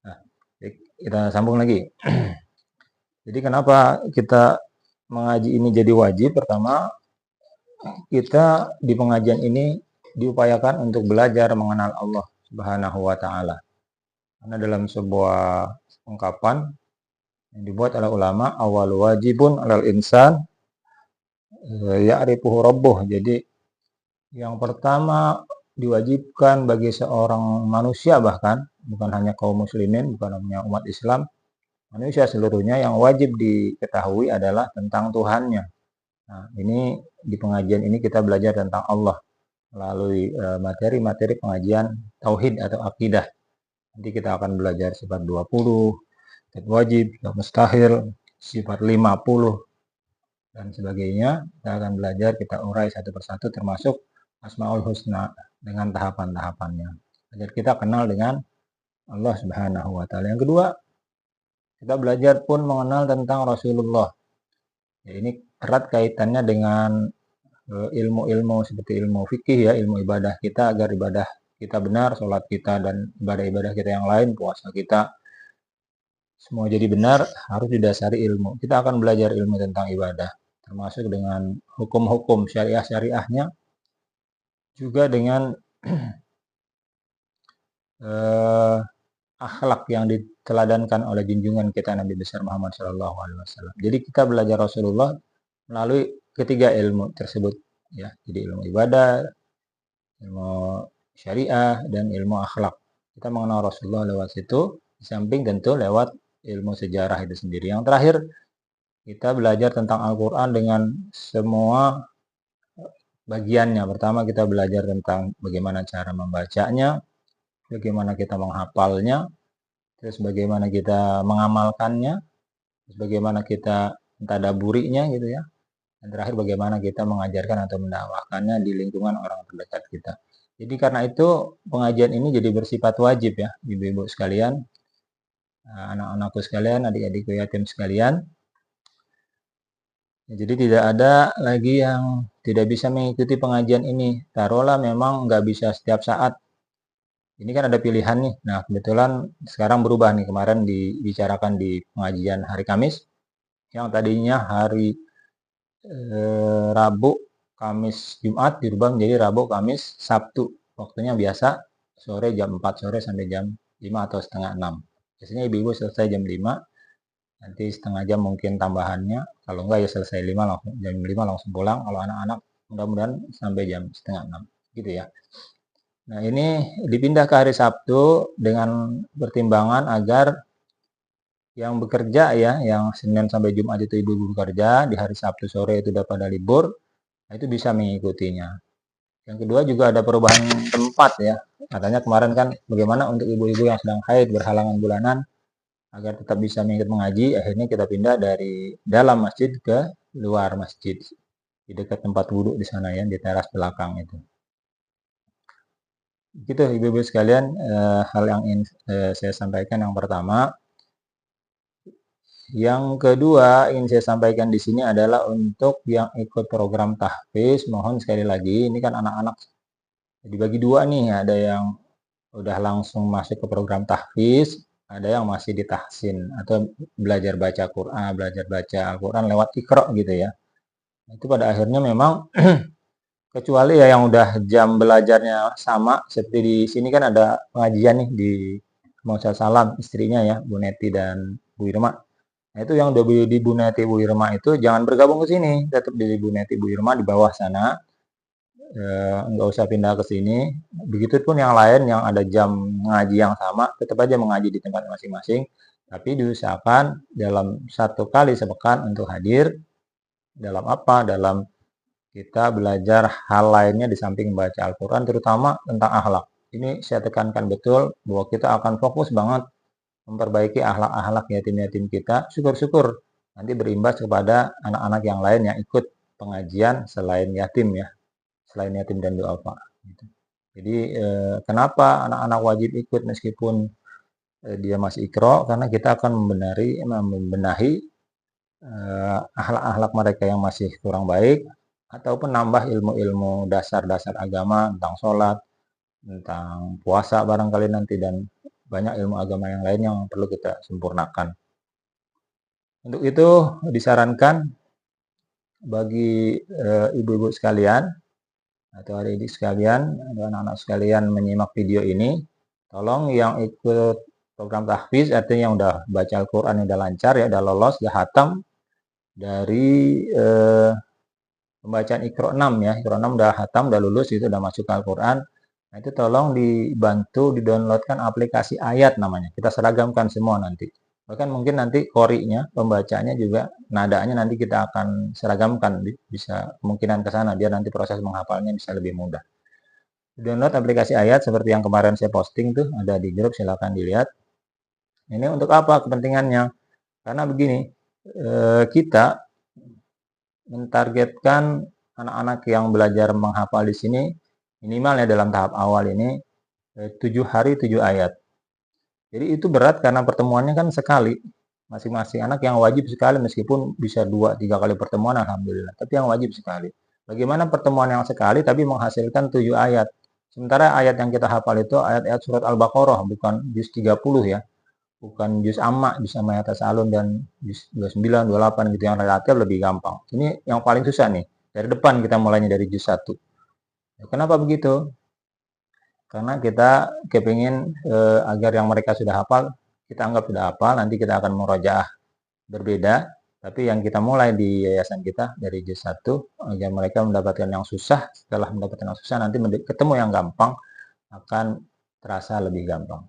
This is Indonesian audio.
Nah, kita sambung lagi. Jadi kenapa kita mengaji ini jadi wajib? Pertama, kita di pengajian ini diupayakan untuk belajar mengenal Allah Subhanahu wa taala. Karena dalam sebuah ungkapan yang dibuat oleh ulama, awal wajibun alal insan ya'rifuhu rabbuh. Jadi yang pertama diwajibkan bagi seorang manusia, bahkan bukan hanya kaum muslimin, bukan hanya umat Islam, manusia seluruhnya yang wajib diketahui adalah tentang Tuhannya. Nah, ini di pengajian ini kita belajar tentang Allah melalui materi-materi pengajian tauhid atau akidah. Nanti kita akan belajar sifat 20, sifat wajib, sifat mustahil, sifat 50 dan sebagainya. Kita akan belajar, kita urai satu persatu termasuk Asmaul Husna dengan tahapan-tahapannya. Agar kita kenal dengan Allah Subhanahu wa taala. Yang kedua, kita belajar pun mengenal tentang Rasulullah. Ya, ini erat kaitannya dengan ilmu-ilmu seperti ilmu fikih ya, ilmu ibadah kita, agar ibadah kita benar, sholat kita dan ibadah-ibadah kita yang lain, puasa kita, semua jadi benar harus didasari ilmu. Kita akan belajar ilmu tentang ibadah, termasuk dengan hukum-hukum syariah-syariahnya, juga dengan akhlak yang diteladankan oleh junjungan kita Nabi besar Muhammad SAW. Jadi kita belajar Rasulullah melalui ketiga ilmu tersebut ya. Jadi ilmu ibadah, ilmu syariah, dan ilmu akhlak. Kita mengenal Rasulullah lewat situ, di samping tentu lewat ilmu sejarah itu sendiri. Yang terakhir, kita belajar tentang Al-Quran dengan semua bagiannya. Pertama, kita belajar tentang bagaimana cara membacanya, bagaimana kita menghafalnya, terus bagaimana kita mengamalkannya, terus bagaimana kita mentadaburinya gitu ya. Dan terakhir, bagaimana kita mengajarkan atau mendakwahkannya di lingkungan orang terdekat kita. Jadi karena itu pengajian ini jadi bersifat wajib ya, ibu-ibu sekalian, anak-anakku sekalian, adik-adikku yatim sekalian. Jadi tidak ada lagi yang tidak bisa mengikuti pengajian ini. Taruhlah memang nggak bisa setiap saat. Ini kan ada pilihan nih. Nah, kebetulan sekarang berubah nih. Kemarin dibicarakan di pengajian hari Kamis, yang tadinya hari Rabu, Kamis, Jumat dirubah menjadi Rabu, Kamis, Sabtu. Waktunya biasa sore jam 4 sore sampai jam 5 atau setengah 6. Biasanya ibu-ibu selesai jam 5, nanti setengah jam mungkin tambahannya. Kalau enggak ya selesai 5 langsung, jam 5 langsung pulang. Kalau anak-anak mudah-mudahan sampai jam setengah 6 gitu ya. Nah, ini dipindah ke hari Sabtu dengan pertimbangan agar yang bekerja ya, yang Senin sampai Jumat itu ibu-ibu bekerja, di hari Sabtu sore itu udah pada libur, nah itu bisa mengikutinya. Yang kedua juga ada perubahan tempat ya. Katanya kemarin kan bagaimana untuk ibu-ibu yang sedang haid berhalangan bulanan agar tetap bisa mengikuti mengaji, akhirnya kita pindah dari dalam masjid ke luar masjid di dekat tempat wudhu di sana ya, di teras belakang itu. Gitu ibu-ibu sekalian, hal yang ingin saya sampaikan yang pertama. Yang kedua ingin saya sampaikan di sini adalah untuk yang ikut program tahfiz, mohon sekali lagi, ini kan anak-anak dibagi dua nih, ada yang udah langsung masuk ke program tahfiz, ada yang masih di tahsin atau belajar baca Quran, belajar baca Al-Quran lewat Iqra gitu ya. Itu pada akhirnya memang kecuali ya yang udah jam belajarnya sama, seperti di sini kan ada pengajian nih di Mausa Salam, istrinya ya, Bu Neti dan Bu Irma. Nah, itu yang udah di Bu Neti Bu Irma itu jangan bergabung ke sini, tetap di Bu Neti Bu Irma di bawah sana. Nggak usah pindah ke sini. Begitupun yang lain yang ada jam ngaji yang sama, tetap aja mengaji di tempat masing-masing. Tapi diusahakan dalam satu kali sepekan untuk hadir. Dalam apa? Dalam kita belajar hal lainnya di samping membaca Al-Quran, terutama tentang akhlak. Ini saya tekankan betul bahwa kita akan fokus banget memperbaiki akhlak-akhlak yatim-yatim kita. Syukur-syukur nanti berimbas kepada anak-anak yang lain yang ikut pengajian selain yatim ya, selain yatim dan duafa. Jadi kenapa anak-anak wajib ikut meskipun dia masih ikro? Karena kita akan membenahi akhlak-akhlak mereka yang masih kurang baik, ataupun nambah ilmu-ilmu dasar-dasar agama tentang sholat, tentang puasa barangkali nanti, dan banyak ilmu agama yang lain yang perlu kita sempurnakan. Untuk itu disarankan bagi ibu-ibu sekalian atau adik-adik sekalian atau anak-anak sekalian menyimak video ini, tolong yang ikut program tahfiz, artinya yang udah baca Al-Quran, yang udah lancar, ya udah lolos, udah hatam dari pembacaan Iqra 6 ya. Iqra 6 udah hatam, udah lulus, itu udah masuk ke Al-Quran. Nah, itu tolong dibantu didownloadkan aplikasi ayat namanya. Kita seragamkan semua nanti. Bahkan mungkin nanti qori'nya, pembacanya juga, nadanya nanti kita akan seragamkan. Bisa kemungkinan ke sana, biar nanti proses menghafalnya bisa lebih mudah. Download aplikasi ayat seperti yang kemarin saya posting tuh, ada di grup, silahkan dilihat. Ini untuk apa kepentingannya? Karena begini, kita mentargetkan anak-anak yang belajar menghafal di sini minimal ya dalam tahap awal ini 7 hari 7 ayat. Jadi itu berat karena pertemuannya kan sekali. Masing-masing anak yang wajib sekali, meskipun bisa 2-3 kali pertemuan alhamdulillah, tapi yang wajib sekali. Bagaimana pertemuan yang sekali tapi menghasilkan 7 ayat. Sementara ayat yang kita hafal itu ayat-ayat surat Al-Baqarah, bukan juz 30 ya. Bukan juz amma, juz amma tasalun dan juz 29, 28 gitu yang relatif lebih gampang. Ini yang paling susah nih. Dari depan kita mulainya dari juz 1. Kenapa begitu? Karena kita kepingin agar yang mereka sudah hafal, kita anggap sudah hafal, nanti kita akan murojaah berbeda. Tapi yang kita mulai di yayasan kita dari juz 1, agar mereka mendapatkan yang susah, setelah mendapatkan yang susah, nanti ketemu yang gampang, akan terasa lebih gampang.